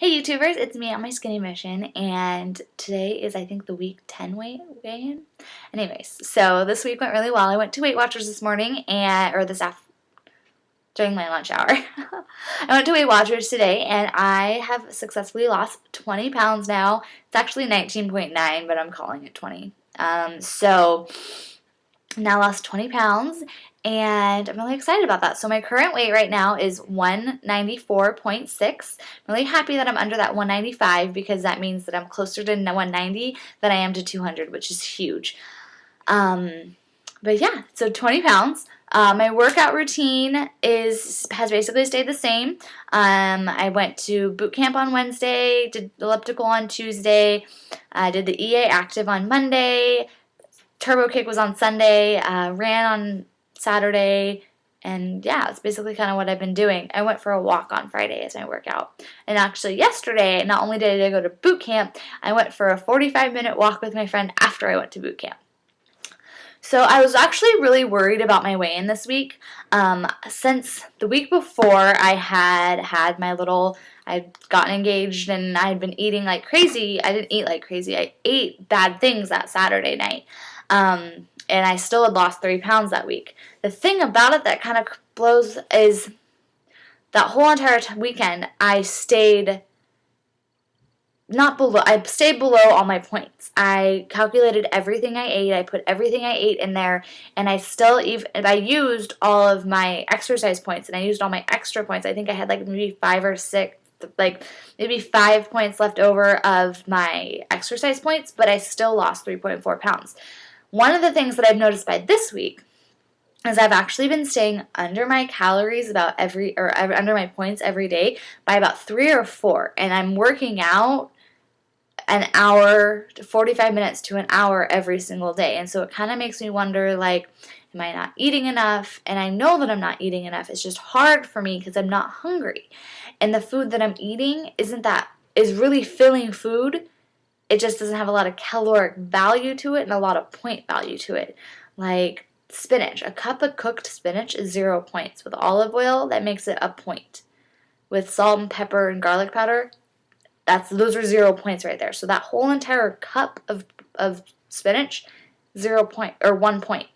Hey YouTubers, it's me on my skinny mission, and today is I think the week 10 weigh-in. Anyways, so this week went really well. I went to Weight Watchers this morning during my lunch hour. I went to Weight Watchers today and I have successfully lost 20 pounds now. It's actually 19.9, but I'm calling it 20. So now lost 20 pounds and I'm really excited about that. So my current weight right now is 194.6. I'm really happy that I'm under that 195 because that means that I'm closer to 190 than I am to 200, which is huge. But yeah, so 20 pounds. My workout routine has basically stayed the same. I went to boot camp on Wednesday, did elliptical on Tuesday, did the EA Active on Monday, Turbo Kick was on Sunday, ran on Saturday, and yeah, it's basically kind of what I've been doing. I went for a walk on Friday as my workout. And actually yesterday, not only did I go to boot camp, I went for a 45-minute walk with my friend after I went to boot camp. So I was actually really worried about my weigh-in this week. Since the week before I had my I'd gotten engaged and I had been eating like crazy. I didn't eat like crazy. I ate bad things that Saturday night. And I still had lost 3 pounds that week. The thing about it that kind of blows is that whole entire weekend I stayed below all my points. I calculated everything I ate. I put everything I ate in there, and I used all of my exercise points, and I used all my extra points. I think I had like maybe 5 or 6, like maybe 5 points left over of my exercise points, but I still lost 3.4 pounds. One of the things that I've noticed by this week is I've actually been staying under my calories under my points every day by about 3 or 4, and I'm working out an hour to 45 minutes to an hour every single day. And so it kind of makes me wonder, like, am I not eating enough? And I know that I'm not eating enough. It's just hard for me because I'm not hungry. And the food that I'm eating is really filling food. It just doesn't have a lot of caloric value to it and a lot of point value to it. Like spinach. A cup of cooked spinach is 0 points. With olive oil, that makes it a point. With salt and pepper and garlic powder, those are 0 points right there. So that whole entire cup of spinach, 1 point.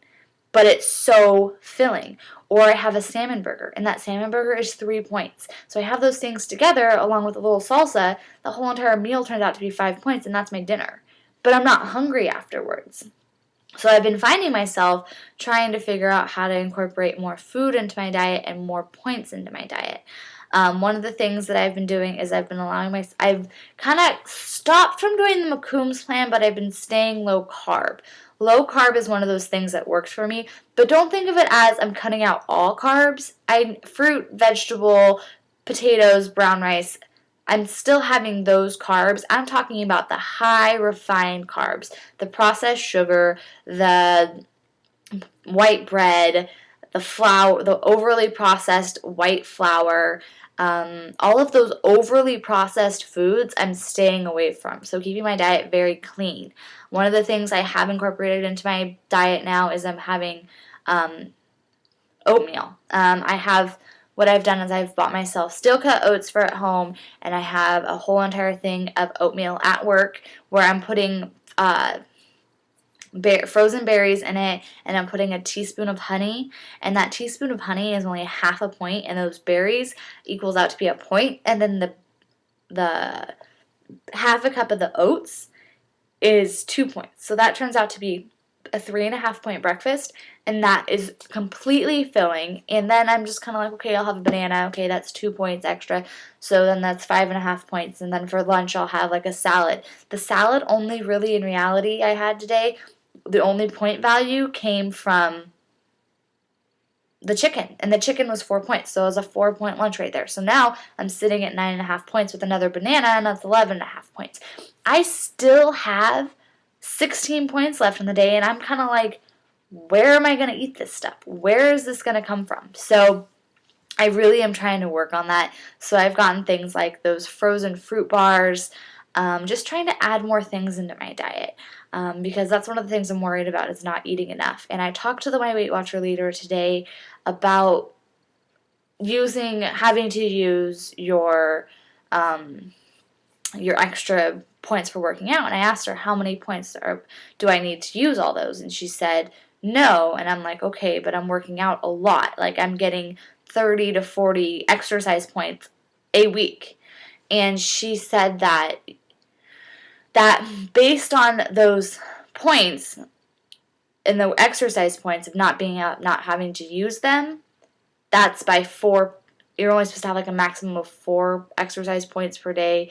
But it's so filling. Or I have a salmon burger, and that salmon burger is 3 points. So I have those things together along with a little salsa. The whole entire meal turns out to be 5 points, and that's my dinner. But I'm not hungry afterwards. So I've been finding myself trying to figure out how to incorporate more food into my diet and more points into my diet. One of the things that I've been doing is I've kind of stopped from doing the McCombs plan, but I've been staying low carb. Low carb is one of those things that works for me, but don't think of it as I'm cutting out all carbs. Fruit, vegetable, potatoes, brown rice, I'm still having those carbs. I'm talking about the high refined carbs, the processed sugar, the white bread, the flour, the overly processed white flour, all of those overly processed foods I'm staying away from. So keeping my diet very clean. One of the things I have incorporated into my diet now is I'm having oatmeal. What I've done is I've bought myself steel cut oats for at home, and I have a whole entire thing of oatmeal at work where I'm putting frozen berries in it, and I'm putting a teaspoon of honey, and that teaspoon of honey is only half a point, and those berries equals out to be a point, and then the half a cup of the oats is 2 points. So that turns out to be a 3.5 point breakfast, and that is completely filling. And then I'm just kind of like, okay, I'll have a banana. Okay, that's 2 points extra. So then that's 5.5 points. And then for lunch, I'll have like a salad. The salad only really, in reality, I had today, the only point value came from the chicken, and the chicken was 4 points, so it was a 4 point lunch right there. So now I'm sitting at 9.5 points with another banana, and that's 11.5 points. I still have 16 points left in the day, and I'm kind of like, where am I going to eat this stuff? Where is this going to come from? So I really am trying to work on that. So I've gotten things like those frozen fruit bars, just trying to add more things into my diet. Because that's one of the things I'm worried about is not eating enough. And I talked to my Weight Watcher leader today about having to use your your extra points for working out. And I asked her, how many points do I need to use all those? And she said, no. And I'm like, okay, but I'm working out a lot. Like, I'm getting 30 to 40 exercise points a week. And she said that based on those points and the exercise points of not being out, not having to use them, that's by 4. You're only supposed to have like a maximum of 4 exercise points per day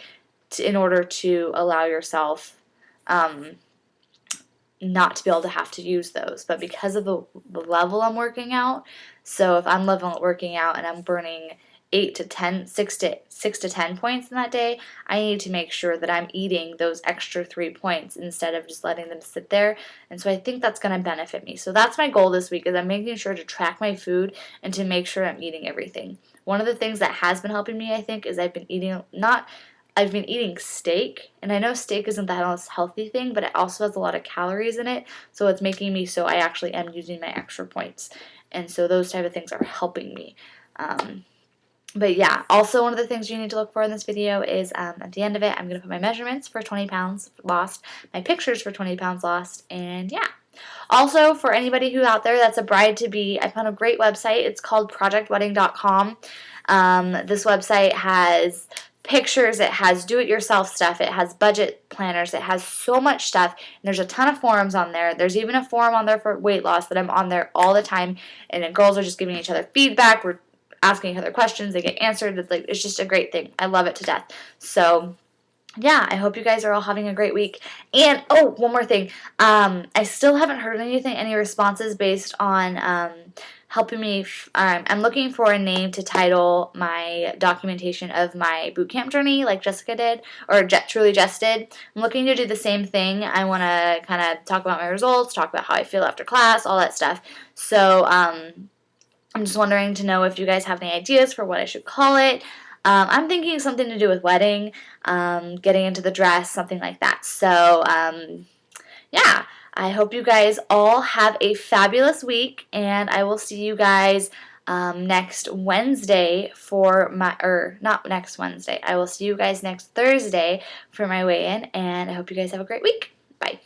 in order to allow yourself not to be able to have to use those. But because of the level I'm working out, so if I'm working out and I'm burning 8 to 10, 6 to 10 points in that day, I need to make sure that I'm eating those extra 3 points instead of just letting them sit there. And so I think that's going to benefit me. So that's my goal this week, is I'm making sure to track my food and to make sure I'm eating everything. One of the things that has been helping me, I think, is I've been eating steak, and I know steak isn't the most healthy thing, but it also has a lot of calories in it, so it's making me so I actually am using my extra points. And so those type of things are helping me. But yeah, also one of the things you need to look for in this video is at the end of it, I'm going to put my measurements for 20 pounds lost, my pictures for 20 pounds lost, and yeah. Also, for anybody who out there that's a bride-to-be, I found a great website. It's called Projectwedding.com. This website has pictures, it has do-it-yourself stuff, it has budget planners, it has so much stuff, and there's a ton of forums on there. There's even a forum on there for weight loss that I'm on there all the time, and the girls are just giving each other feedback. We're asking each other questions, they get answered. It's just a great thing. I love it to death. So yeah, I hope you guys are all having a great week. And, oh, one more thing. I still haven't heard any responses based on helping me. I'm looking for a name to title my documentation of my boot camp journey, like Jessica did, or Truly Jess did. I'm looking to do the same thing. I want to kind of talk about my results, talk about how I feel after class, all that stuff. So I'm just wondering to know if you guys have any ideas for what I should call it. I'm thinking something to do with wedding, getting into the dress, something like that. So, yeah, I hope you guys all have a fabulous week, and I will see you guys next Wednesday not next Wednesday. I will see you guys next Thursday for my weigh-in, and I hope you guys have a great week. Bye.